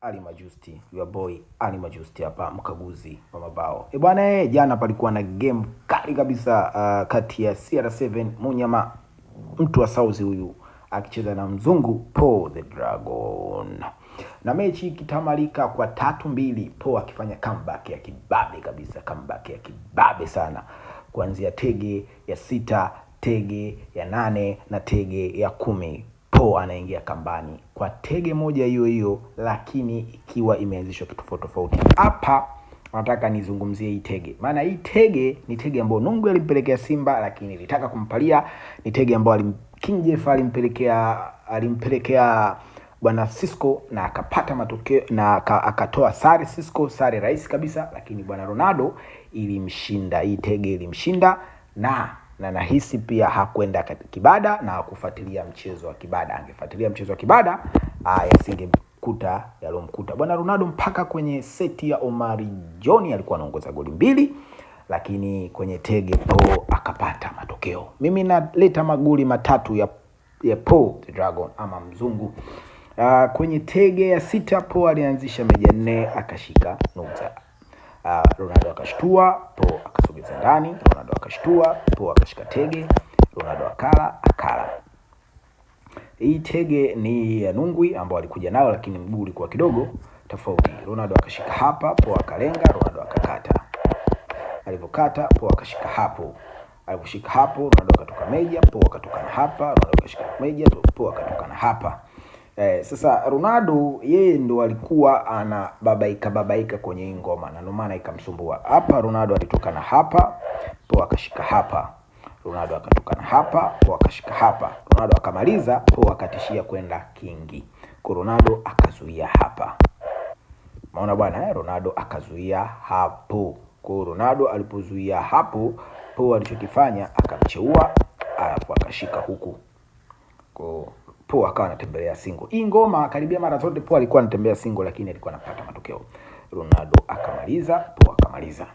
Ali Majusti, your boy Ali Majusti hapa, mkaguzi wa mabao. Bwana, jana palikuwa na game kali kabisa kati ya CR7 Munyama, mtu wa South huyu, akicheza na mzungu Paul the Dragon. Na mechi kitamalika kwa 3-2, Paul akifanya comeback ya kibabe kabisa, comeback ya kibabe sana. Kuanzia tege ya 6, tege ya 8 na tege ya 10. Paul anaingia kambani kwa tege moja hiyo hiyo, lakini ikiwa imeanzishwa kitu tofauti. Hapa nataka nizungumzie hii tege. Maana hii tege ni tege ambayo Nungu alimpelekea Simba, lakini ilitaka kumpalia. Ni tege ambayo King Jeff alimpelekea bwana Cisco na akapata matokeo na akatoa sare Cisco, sare rahisi kabisa, lakini bwana Ronaldo ilimshinda. Hii tege ilimshinda na nahisi pia hakwenda Kibada na kufuatilia mchezo wa Kibada. Angefuatilia mchezo wa Kibada yasingemkuta yalomkuta bwana Ronaldo. Mpaka kwenye seti ya Omari John alikuwa anaongoza goli 2, lakini kwenye tege Paul akapata matokeo. Mimi naleta magoli matatu ya Paul the Dragon ama mzungu. Kwenye tege ya 6 Paul alianzisha meja 4 akashika nukta. Ronaldo akashtua, Paul akasogeza ndani. Ronaldo akashtua, Paul akashika tege. Ronaldo akala. Hii tege ni ya Nungwi ambao alikuja nao, lakini mguu ulikuwa kidogo tofauti. Ronaldo akashika hapa, Paul akalenga, Ronaldo akakata. Alipokata, Paul akashika hapo. Aliposhika hapo, Ronaldo akatoka meja, Paul akatoka na hapa. Ronaldo akashika meja, Paul akatoka na hapa. Sasa Ronaldo yeye ndo alikuwa ana babaika kwenye hii ngoma, na ndio maana ikamsumbua. Hapa Ronaldo alitoka na hapa, Paul akashika hapa. Ronaldo akatoka na hapa, Paul akashika hapa. Ronaldo akamaliza, Paul akatishia kwenda kingi. Kwa Ronaldo akazuia hapa. Maona bwana, Ronaldo akazuia hapo. Kwa Ronaldo alipozuia hapo, Paul alichokifanya akamcheua, alafu akashika huku. Kwa Paul akawa anatembelea single. Hii ngoma karibia mara zote Paul alikuwa anatembea single, lakini alikuwa anapata matokeo. Ronaldo akamaliza, Paul akamaliza.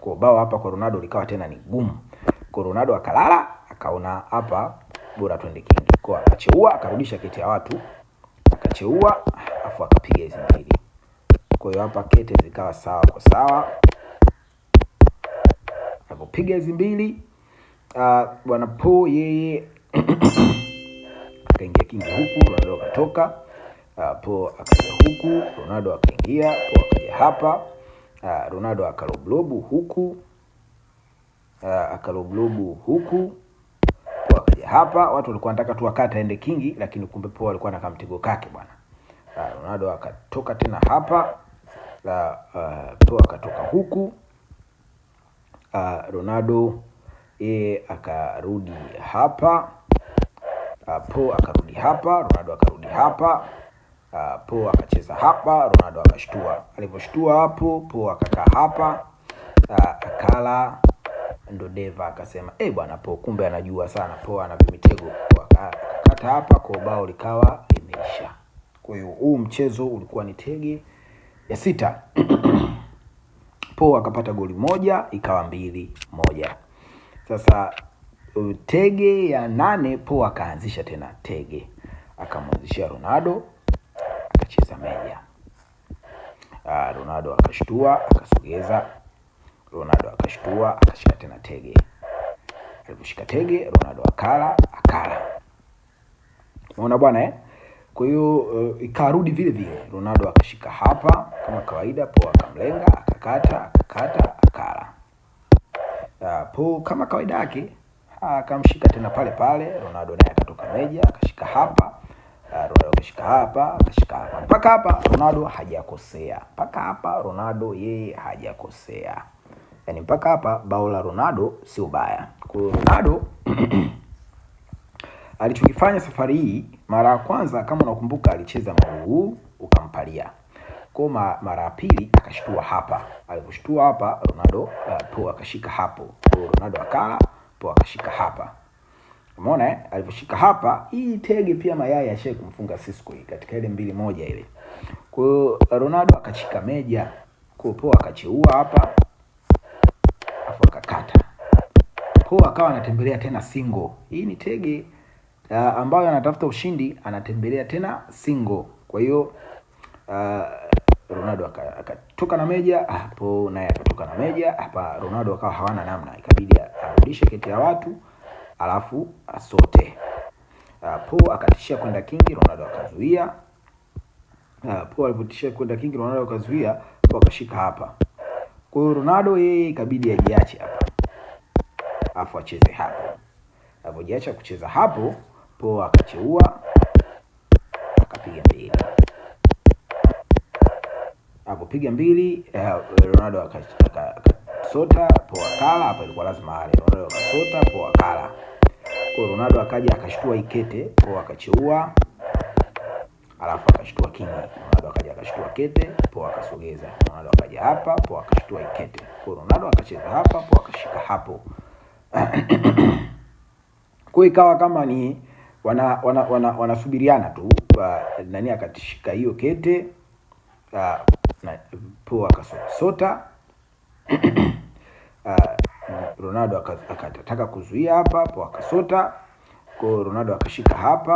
Kwa bao hapa kwa Ronaldo likawa tena ni gumu. Kwa Ronaldo akalala, akaona hapa bora twende kingi. Kwa akacheua, akarudisha kete ya watu. Akacheua, afu akapiga hizo mbili. Kwa hiyo hapa kete zikawa sawa kwa sawa. Alipopiga hizo mbili, bwana Paul yeye akaingia kingi huku, Ronaldo akatoka. Paul akaja huku, Ronaldo akaingia, Paul akaja hapa. Ronaldo akaloblobu huku, Paul akaja hapa. Watu walikuwa wanataka tu akata aende kingi, lakini kumbe Paul alikuwa na kamtigo kake bwana. Ronaldo akatoka tena hapa. Paul akatoka huku. Ronaldo akarudi hapa. Paul akarudi hapa, Ronaldo akarudi hapa. Paul akacheza hapa, Ronaldo akashtua. Aliposhtua hapo, Paul akakaa hapa. Akala, ndo Deva akasema bwana Paul kumbe anajua sana, Paul ana vimitego. Akakata hapa, kwa bao likawa limeisha. Kwa hiyo huu mchezo ulikuwa ni tege ya 6. Paul akapata goli 1, ikawa 2-1. Sasa tege ya 8 Paul akaanzisha tena tege, akamwanzishia Ronaldo, akacheza meja. Ronaldo akashtua, akasogeza. Ronaldo akashtua, akashika tena tege. Aliposhika tege, Ronaldo akala. Unaona bwana Kwa hiyo ikarudi vile vile. Ronaldo akashika hapa kama kawaida, Paul akamlenga, akakata, akala. Paul kama kawaida yake akamshika tena pale. Ronaldo naye akatoka meja, akashika hapa. Ronaldo akashika hapa, akashika hapa. Mpaka hapa Ronaldo hajakosea. Mpaka hapa Ronaldo yeye hajakosea. Yaani mpaka hapa bao la Ronaldo sio baya. Kwa hiyo Ronaldo alichokifanya safari hii, mara ya kwanza kama unakumbuka alicheza mguu ukampalia. Kwa mara ya pili akashtua hapa. Aliposhtua hapa Ronaldo, Paul akashika hapo. Kwa Ronaldo akala, Paul akashika hapa. Umeona aliposhika hapa, hii tege pia mayai ashaye kumfunga Cisco katika ile 2-1 ile. Kwa hiyo Ronaldo akashika meja, kwa Paul akacheua hapa, afu akakata. Paul akawa anatembelea tena single. Hii ni tege ambayo anatafuta ushindi, anatembelea tena single. Kwa hiyo Ronaldo akatoka na meja, hapo naye akatoka na meja. Hapa Ronaldo akawa hawana namna, ikabidi arudishe kete ya watu alafu asote. Po akatishia kwenda kingi, Ronaldo akazuia. Po alipotishia kwenda kingi, Ronaldo akazuia, po akashika hapa. Kwa hiyo Ronaldo yeye ikabidi ajiache hapa, afu acheze hapo. Alipojiacha kucheza hapo, po akacheua, akapiga mbili. Alipopiga mbili, Ronaldo akasota, po akala. Hapa ilikuwa lazima ale. Ronaldo akasota, po akala. Kwa Ronaldo akaja akashtua ikete, po akacheua, alafu akashtua kingi. Ronaldo akaja akashtua kete, po akasogeza. Ronaldo akaja hapa, po akashtua ikete. Kwa Ronaldo akacheza hapa, po akashika hapo. Kwa ikawa kama ni wanasubiriana tu, nani akatishika hiyo kete, po akasota. Ronaldo akataka kuzuia hapa, po akasota. Kwa Ronaldo akashika hapa,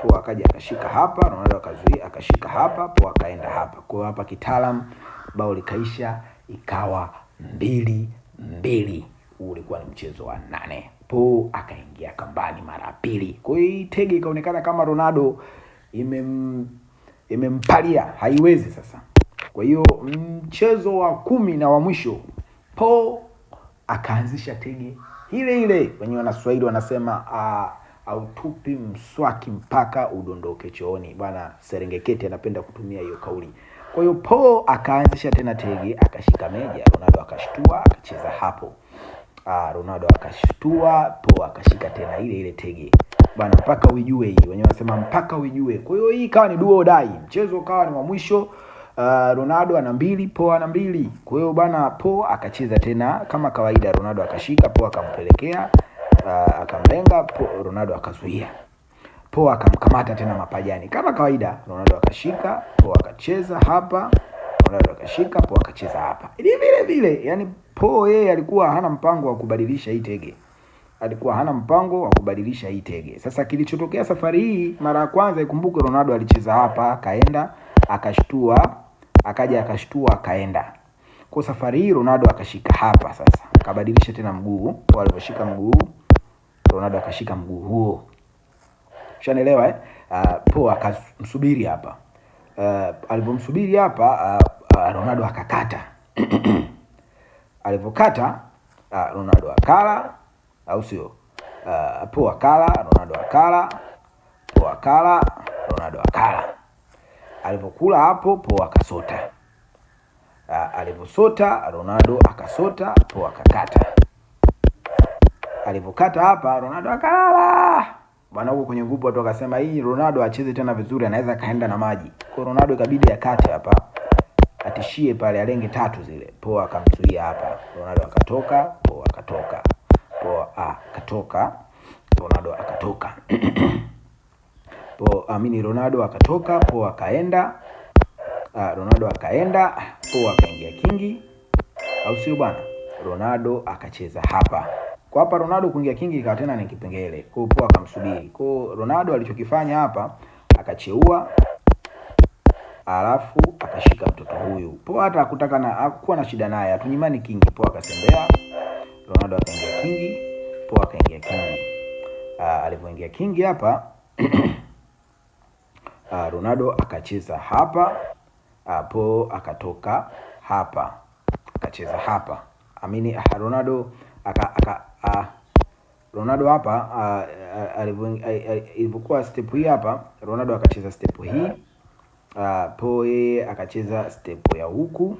po akaja akashika hapa. Ronaldo akazuia, akashika hapa, po akaenda hapa. Kwa hapa kitaalamu bao likaisha, ikawa 2-2. Ulikuwa ni mchezo wa 8. Po akaingia kambani mara pili. Kwa hiyo tege ikaonekana kama Ronaldo imempalia, haiwezi sasa. Kwa hiyo mchezo wa 10 na wa mwisho, Po akaanzisha tege ile wenye Wanaswahili wanasema autupi mswaki mpaka udondoke chooni. Bwana Serengeketi anapenda kutumia hiyo kauli. Kwa hiyo Po akaanzisha tena tege, akashika meja. Ronaldo akashtua, akacheza hapo. Ronaldo akashtua, Po akashika tena ile tege. Bwana mpaka uijue hii, wenyewe wanasema mpaka uijue. Kwa hiyo hii ikawa ni duo dai. Mchezo ukawa ni wa mwisho. Ronaldo ana 2, Po ana 2. Kwa hiyo bwana Po akacheza tena kama kawaida. Ronaldo akashika, Po akampelekea, akamlenga, Po Ronaldo akazuia. Po akamkamata tena mapajani kama kawaida. Ronaldo akashika, Po akacheza hapa. Ronaldo akashika, Po akacheza hapa. Ili vile, yani Po yeye alikuwa hana mpango wa kubadilisha hii tege. Sasa kilichotokea safari hii, mara ya kwanza ikumbuke Ronaldo alicheza hapa, akaenda, akashtua, akaja akashtua, akaenda. Kwa safari hii Ronaldo akashika hapa sasa. Akabadilisha tena mguu. Kwa aliposhika mguu, Ronaldo akashika mguu huo. Ushanielewa Po akamsubiri hapa. Alipomsubiri hapa, Ronaldo akakata. Alipokata, Ronaldo akala, au sio? Po akala, Ronaldo akala, Po akala, Ronaldo akala. Alipokula hapo, Po akasota. Aliposota, Ronaldo akasota, Po akakata. Alipokata hapa, Ronaldo akalala. Bwana huko kwenye grupu watu wakasema hii Ronaldo acheze tena vizuri, anaweza kaenda na maji. Kwa Ronaldo ikabidi akate hapa, atishie pale, alenge 3 zile. Po akamzuia hapa. Ronaldo akatoka, Po akatoka. Po akatoka, Ronaldo akatoka. Ronaldo akatoka, Po akaenda. Ronaldo akaenda, Po akaingia kingi, au sio bwana? Ronaldo akacheza hapa. Kwa hapa Ronaldo kuingia kingi ikawa tena ni kipengele. Kwa hiyo Po akamsubiri. Kwa hiyo Ronaldo alichokifanya hapa, akacheua, alafu akashika mtoto huyu. Po hata hakuwa na shida naye, atunyimani kingi. Po akasembea, Ronaldo akaingia kingi, Po akaingia kingi. Alipoingia kingi hapa, Ronaldo akacheza hapa. Po akatoka hapa, akacheza hapa. Ronaldo hapa ilivyokuwa step hii hapa, Ronaldo akacheza step hii. Po akacheza step ya huku,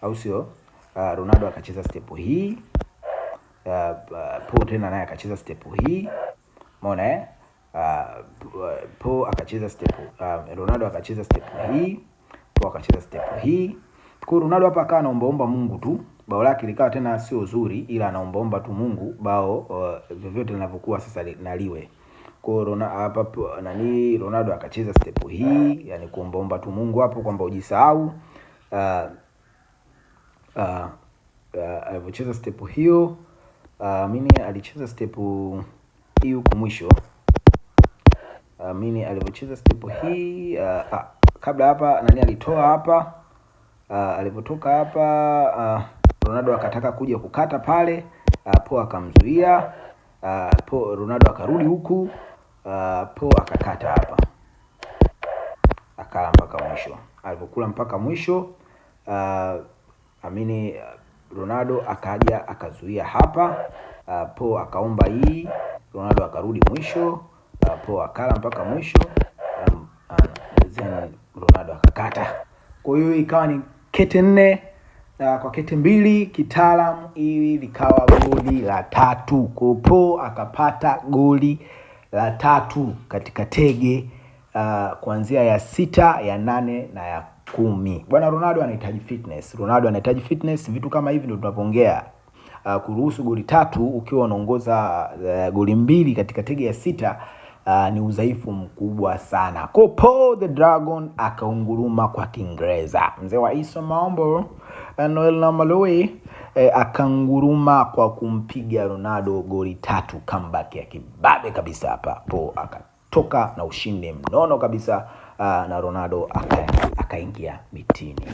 au sio? Ronaldo akacheza step hii. Po tena naye akacheza step hii. Umeona Po akacheza step, Ronaldo akacheza step hii, Po akacheza step hii. Kwa Ronaldo hapa akawa anaombaomba Mungu tu. Bao lake likawa tena sio zuri, ila anaombaomba tu Mungu bao vyovyote linavyokuwa sasa naliwe. Kwa hapa Ronaldo akacheza step hii, yani kuombaomba tu Mungu hapo kwamba ujisahau. Alipocheza step hiyo, alicheza step hii huko mwisho. Alipocheza step hii, kabla hapa nani alitoa hapa, alipotoka hapa Ronaldo akataka kuja kukata pale, Po akamzuia, Ronaldo akarudi huku, Po akakata hapa, akala mpaka mwisho. Alipokula mpaka mwisho, Ronaldo akaja akazuia hapa, Po akaomba hii, Ronaldo akarudi mwisho, Po akala mpaka mwisho, then Ronaldo akakata. Kwa hiyo ikawa ni kete 4 kwa kete 2, kitaalamu ili likawa goli la 3. Kwa Po akapata goli la 3 katika tege kuanzia ya 6, ya 8 na ya 10. Bwana Ronaldo anahitaji fitness. Vitu kama hivi ndio tunapoongea. Kuruhusu goli 3 ukiwa unaongoza goli 2 katika tege ya 6 ni udhaifu mkubwa sana. Kwa Po the Dragon akaunguruma kwa Kiingereza. Mzee wa Isa Maombo, Noel Namaloi akanguruma kwa kumpiga Ronaldo goli 3, comeback ya kibabe kabisa hapa. Po akatoka na ushindi mnono kabisa, na Ronaldo akaingia mitini.